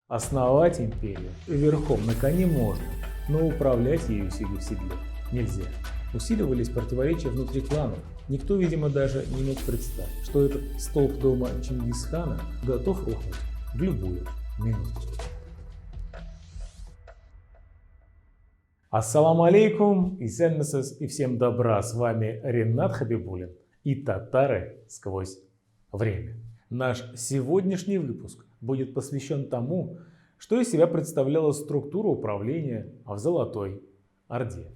Основать империю верхом на коне можно, но управлять ею сидя в седле нельзя. Усиливались противоречия внутри кланов. Никто, видимо, даже не мог представить, что этот столб дома Чингисхана готов рухнуть в любую минуту. Ассаламу алейкум, и всем добра, с вами Ренат Хабибуллин и татары сквозь время. Наш сегодняшний выпуск будет посвящен тому, что из себя представляла структура управления в Золотой Орде.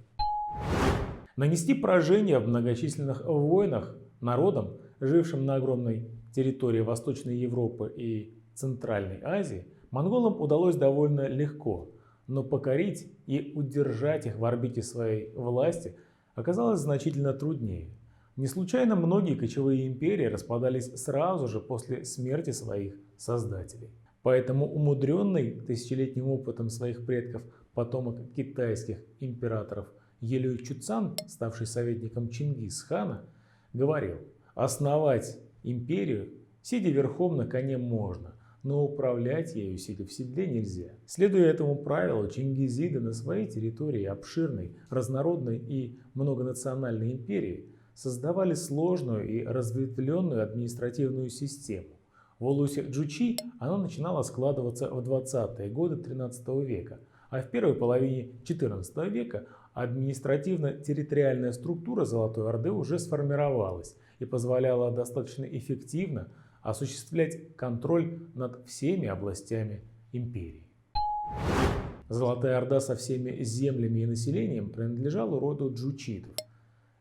Нанести поражение в многочисленных войнах народам, жившим на огромной территории Восточной Европы и Центральной Азии, монголам удалось довольно легко, но покорить и удержать их в орбите своей власти оказалось значительно труднее. Не случайно многие кочевые империи распадались сразу же после смерти своих создателей. Поэтому умудренный тысячелетним опытом своих предков потомок китайских императоров Елюй Чуцан, ставший советником Чингисхана, говорил: основать империю, сидя верхом на коне, можно, но управлять ею сидя в седле нельзя. Следуя этому правилу, чингизиды на своей территории обширной, разнородной и многонациональной империи создавали сложную и разветвленную административную систему. В улусе Джучи она начинала складываться в 20-е годы 13 века, а в первой половине 14 века административно-территориальная структура Золотой Орды уже сформировалась и позволяла достаточно эффективно осуществлять контроль над всеми областями империи. Золотая Орда со всеми землями и населением принадлежала роду джучидов,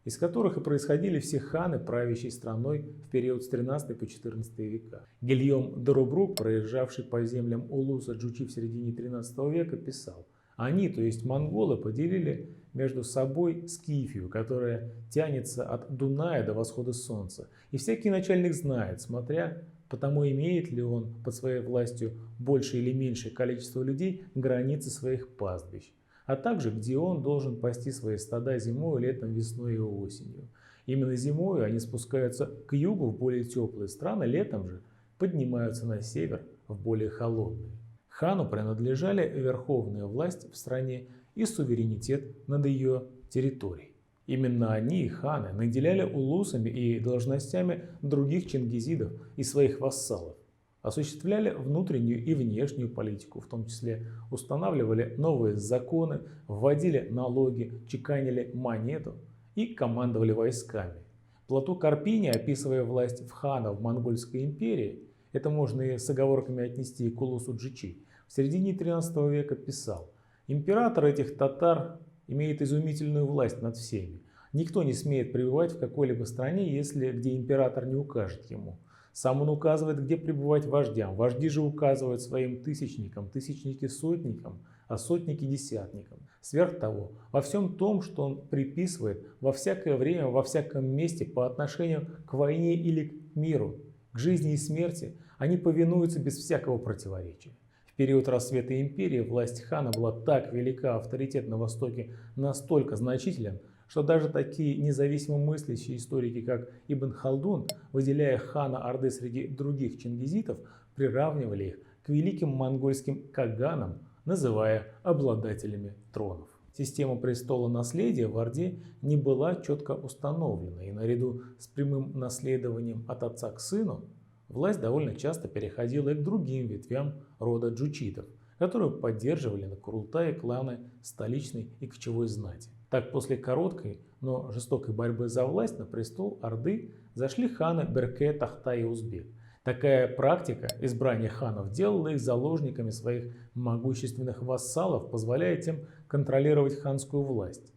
из которых и происходили все ханы, правящие страной в период с 13 по 14 века. Гильем Доробрук, проезжавший по землям улуса Джучи в середине 13 века, писал: они, то есть монголы, поделили между собой Скифию, которая тянется от Дуная до восхода солнца. И всякий начальник знает, смотря по тому, имеет ли он под своей властью больше или меньшее количество людей, границы своих пастбищ, а также где он должен пасти свои стада зимой, летом, весной и осенью. Именно зимой они спускаются к югу в более теплые страны, летом же поднимаются на север в более холодные. Хану принадлежали верховная власть в стране и суверенитет над ее территорией. Именно они, ханы, наделяли улусами и должностями других чингизидов и своих вассалов, осуществляли внутреннюю и внешнюю политику, в том числе устанавливали новые законы, вводили налоги, чеканили монету и командовали войсками. Плато Карпини, описывая власть в хана в Монгольской империи, это можно и с оговорками отнести к улусу Джучи, в середине 13 века писал: император этих татар имеет изумительную власть над всеми. Никто не смеет пребывать в какой-либо стране, если где император не укажет ему. Сам он указывает, где пребывать вождям. Вожди же указывают своим тысячникам, тысячники сотникам, а сотники десятникам. Сверх того, во всем том, что он приписывает во всякое время, во всяком месте по отношению к войне или к миру, к жизни и смерти, они повинуются без всякого противоречия. В период расцвета империи власть хана была так велика, авторитет на Востоке настолько значителен, что даже такие независимо мыслящие историки, как Ибн Халдун, выделяя хана Орды среди других чингизитов, приравнивали их к великим монгольским каганам, называя обладателями тронов. Система престола наследия в Орде не была четко установлена, и наряду с прямым наследованием от отца к сыну власть довольно часто переходила и к другим ветвям рода джучидов, которые поддерживали на Курултае кланы столичной и кочевой знати. Так, после короткой, но жестокой борьбы за власть на престол Орды зашли ханы Берке, Тахта и Узбек. Такая практика избрания ханов делала их заложниками своих могущественных вассалов, позволяя тем контролировать ханскую власть,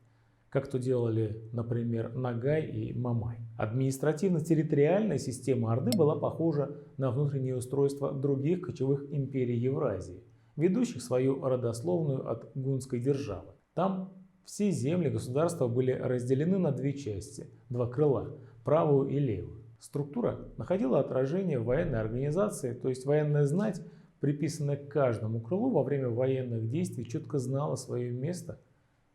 как то делали, например, Нагай и Мамай. Административно-территориальная система Орды была похожа на внутреннее устройство других кочевых империй Евразии, ведущих свою родословную от гунской державы. Там все земли государства были разделены на две части, два крыла, правую и левую. Структура находила отражение в военной организации, то есть военная знать, приписанная к каждому крылу во время военных действий, четко знала свое место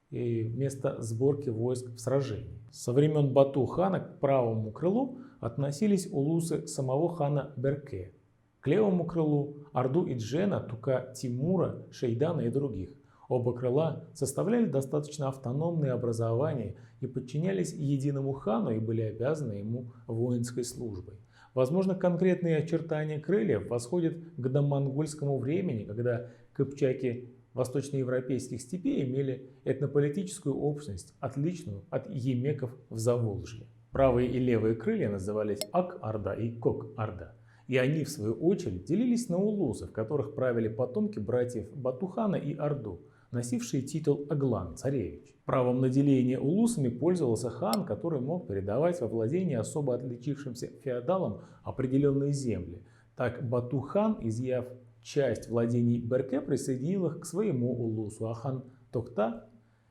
и место сборки войск в сражении. Со времен Бату хана к правому крылу относились улусы самого хана Берке, К левому крылу Орду и Джена, Тука Тимура, Шейдана и других. Оба крыла составляли достаточно автономные образования и подчинялись единому хану и были обязаны ему воинской службой. Возможно, конкретные очертания крыльев восходят к домонгольскому времени, когда кыпчаки восточноевропейских степей имели этнополитическую общность, отличную от емеков в Заволжье. Правые и левые крылья назывались Ак-Орда и Кок-Орда, и они, в свою очередь, делились на улусы, в которых правили потомки братьев Батухана и Орду, носившие титул Аглан, царевич. Правом на деление улусами пользовался хан, который мог передавать во владение особо отличившимся феодалам определенные земли. Так Батухан, изъяв часть владений Берке, присоединил их к своему улусу, а хан Токта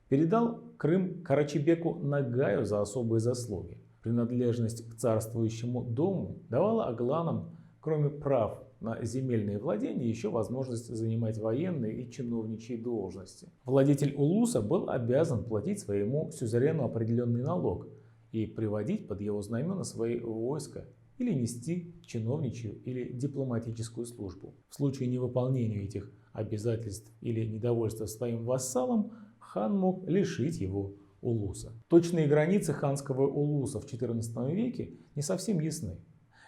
передал Крым Карачебеку Нагаю за особые заслуги. Принадлежность к царствующему дому давала агланам, кроме прав на земельные владения, еще возможность занимать военные и чиновничьи должности. Владетель улуса был обязан платить своему сюзерену определенный налог и приводить под его знамена свои войска или нести чиновничью или дипломатическую службу. В случае невыполнения этих обязательств или недовольства своим вассалом, хан мог лишить его улуса. Точные границы ханского улуса в XIV веке не совсем ясны.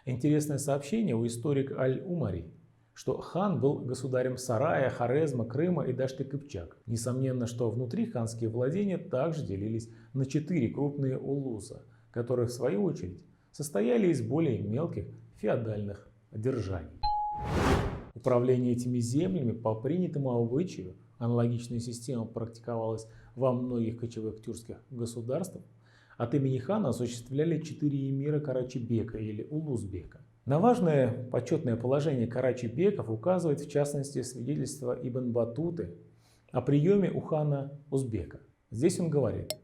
Интересное сообщение у историка Аль-Умари, что хан был государем Сарая, Хорезма, Крыма и Дашты-Кыпчак. Несомненно, что внутри ханские владения также делились на 4 крупные улуса, которые в свою очередь состояли из более мелких феодальных держаний. Управление этими землями по принятому обычаю, аналогичная система практиковалась во многих кочевых тюркских государствах, от имени хана осуществляли 4 эмира Карачебека или Улусбека. На важное почетное положение Карачебеков указывает в частности свидетельство Ибн Батуты о приеме у хана Узбека. Здесь он говорит: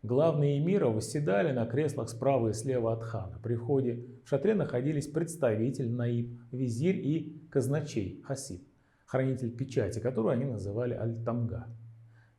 главные эмиры восседали на креслах справа и слева от хана. При входе в шатре находились представитель, наиб, визирь и казначей, хасиб, хранитель печати, которую они называли Аль-Тамга.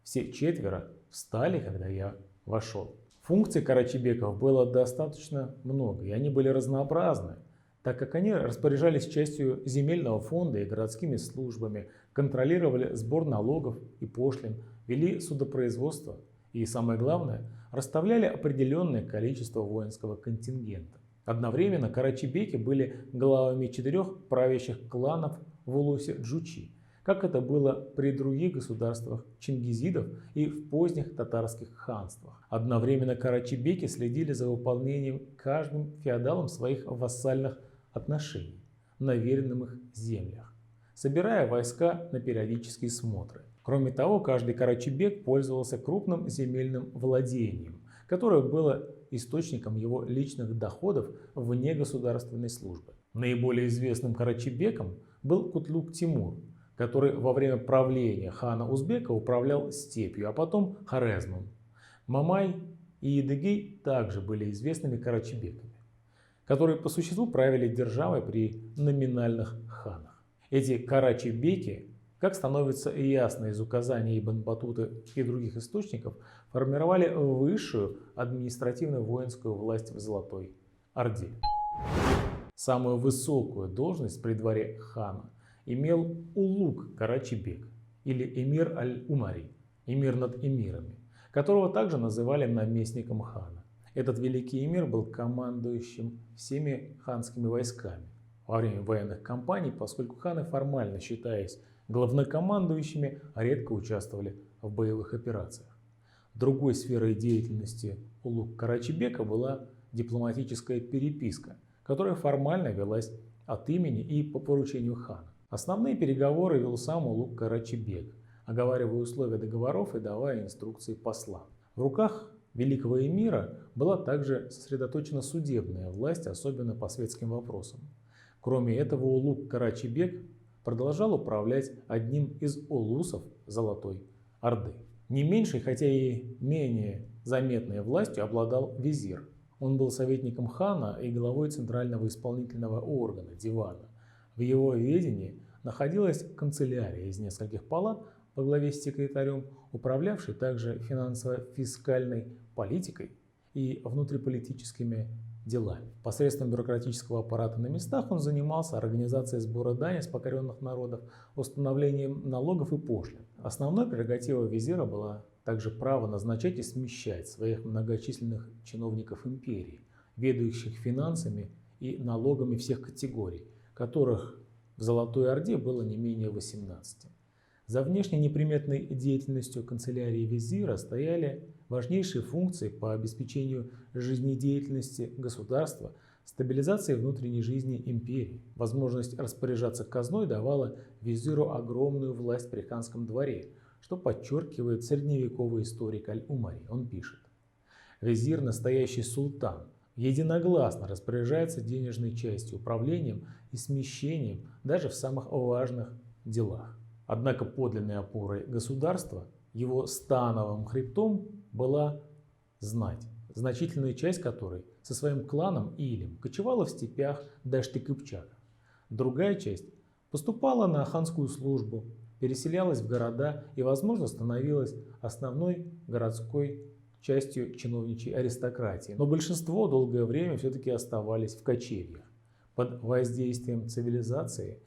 Все 4 встали, когда я вошел. Функций Карачебеков было достаточно много, и они были разнообразны, так как они распоряжались частью земельного фонда и городскими службами, контролировали сбор налогов и пошлин, вели судопроизводство и, самое главное, расставляли определенное количество воинского контингента. Одновременно Карачебеки были главами 4 правящих кланов в улусе Джучи, как это было при других государствах чингизидов и в поздних татарских ханствах. Одновременно Карачебеки следили за выполнением каждым феодалом своих вассальных отношений на веренных их землях, собирая войска на периодические смотры. Кроме того, каждый Карачебек пользовался крупным земельным владением, которое было источником его личных доходов вне государственной службы. Наиболее известным Карачебеком был Кутлук Тимур, который во время правления хана Узбека управлял степью, а потом Хорезмом. Мамай и Едыгей также были известными карачебеками, которые по существу правили державой при номинальных ханах. Эти карачебеки, как становится ясно из указаний Ибн Батуты и других источников, формировали высшую административную воинскую власть в Золотой Орде. Самую высокую должность при дворе хана имел Улуг Карачебек или эмир Аль-Умари, эмир над эмирами, которого также называли наместником хана. Этот великий эмир был командующим всеми ханскими войсками во время военных кампаний, поскольку ханы, формально считаясь главнокомандующими, редко участвовали в боевых операциях. Другой сферой деятельности Улуг Карачебека была дипломатическая переписка, которая формально велась от имени и по поручению хана. Основные переговоры вел сам Улуг Карачебек, оговаривая условия договоров и давая инструкции послам. В руках великого эмира была также сосредоточена судебная власть, особенно по светским вопросам. Кроме этого, Улуг Карачебек продолжал управлять одним из улусов Золотой Орды. Не меньшей, хотя и менее заметной властью обладал визир. Он был советником хана и главой центрального исполнительного органа дивана. В его ведении находилась канцелярия из нескольких палат во главе с секретарем, управлявшей также финансово-фискальной политикой и внутриполитическими делами. Посредством бюрократического аппарата на местах он занимался организацией сбора дани с покоренных народов, установлением налогов и пошлин. Основной прерогативой визира была также право назначать и смещать своих многочисленных чиновников империи, ведающих финансами и налогами всех категорий, которых в Золотой Орде было не менее 18. За внешне неприметной деятельностью канцелярии визира стояли важнейшие функции по обеспечению жизнедеятельности государства, стабилизации внутренней жизни империи. Возможность распоряжаться казной давала визиру огромную власть при ханском дворе, что подчеркивает средневековый историк Аль-Умари. Он пишет: «Визир, настоящий султан, единогласно распоряжается денежной частью, управлением и смещением даже в самых важных делах». Однако подлинной опорой государства, его становым хребтом, была знать, значительная часть которой со своим кланом Илем кочевала в степях Дашты-Кыпчака. Другая часть поступала на ханскую службу, переселялась в города и, возможно, становилась основной городской частью чиновничьей аристократии. Но большинство долгое время все-таки оставались в кочевьях. Под воздействием цивилизации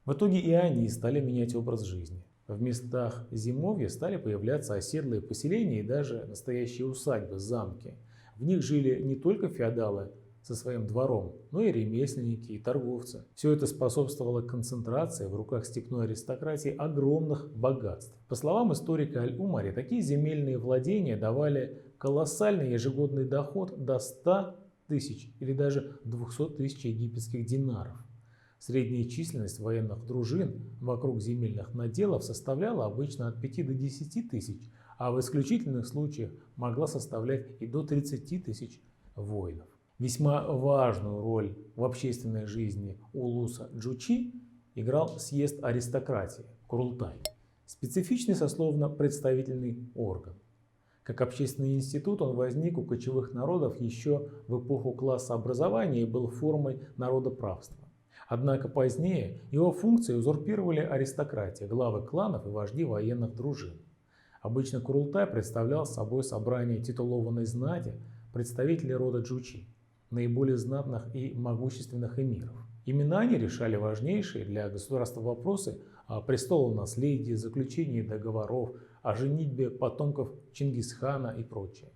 в итоге и они стали менять образ жизни. В местах зимовья стали появляться оседлые поселения и даже настоящие усадьбы, замки. В них жили не только феодалы со своим двором, но и ремесленники и торговцы. Все это способствовало концентрации в руках степной аристократии огромных богатств. По словам историка Аль-Умари, такие земельные владения давали колоссальный ежегодный доход до 100 тысяч или даже 200 тысяч египетских динаров. Средняя численность военных дружин вокруг земельных наделов составляла обычно от 5 до 10 тысяч, а в исключительных случаях могла составлять и до 30 тысяч воинов. Весьма важную роль в общественной жизни улуса Джучи играл съезд аристократии – Курултай, специфичный сословно-представительный орган. Как общественный институт он возник у кочевых народов еще в эпоху классообразования и был формой народоправства. Однако позднее его функции узурпировали аристократия, главы кланов и вожди военных дружин. Обычно Курултай представлял собой собрание титулованной знати, представителей рода Джучи, наиболее знатных и могущественных эмиров. Именно они решали важнейшие для государства вопросы о престолонаследии, заключении договоров, о женитьбе потомков Чингисхана и прочее.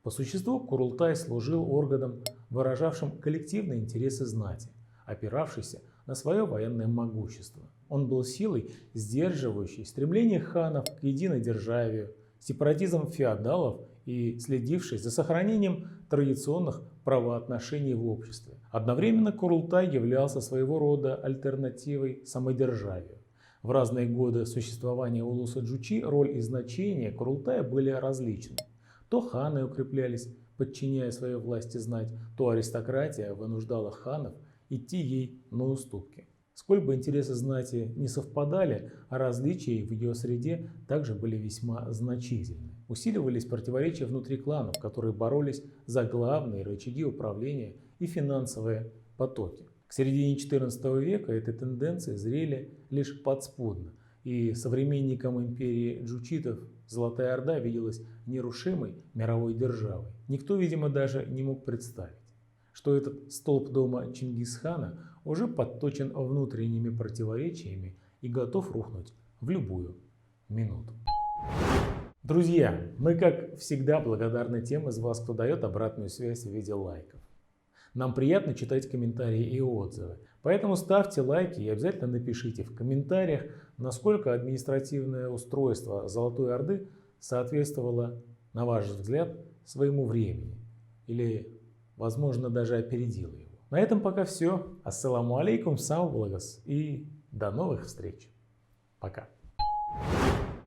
По существу Курултай служил органом, выражавшим коллективные интересы знати, опиравшийся на свое военное могущество. Он был силой, сдерживающей стремление ханов к единой державе, сепаратизм феодалов и следивший за сохранением традиционных правоотношений в обществе. Одновременно Курултай являлся своего рода альтернативой самодержавию. В разные годы существования улуса Джучи роль и значение Курултая были различны. То ханы укреплялись, подчиняя своей власти знать, то аристократия вынуждала ханов идти ей на уступки. Сколь бы интересы знати не совпадали, а различия в ее среде также были весьма значительны. Усиливались противоречия внутри кланов, которые боролись за главные рычаги управления и финансовые потоки. К середине XIV века эти тенденции зрели лишь подспудно, и современникам империи джучитов Золотая Орда виделась нерушимой мировой державой. Никто, видимо, даже не мог представить, что этот столб дома Чингисхана уже подточен внутренними противоречиями и готов рухнуть в любую минуту. Друзья, мы, как всегда, благодарны тем из вас, кто дает обратную связь в виде лайков. Нам приятно читать комментарии и отзывы, поэтому ставьте лайки и обязательно напишите в комментариях, насколько административное устройство Золотой Орды соответствовало, на ваш взгляд, своему времени или, возможно, даже опередило его. На этом пока все. Ассаламу алейкум, сау благос и до новых встреч. Пока.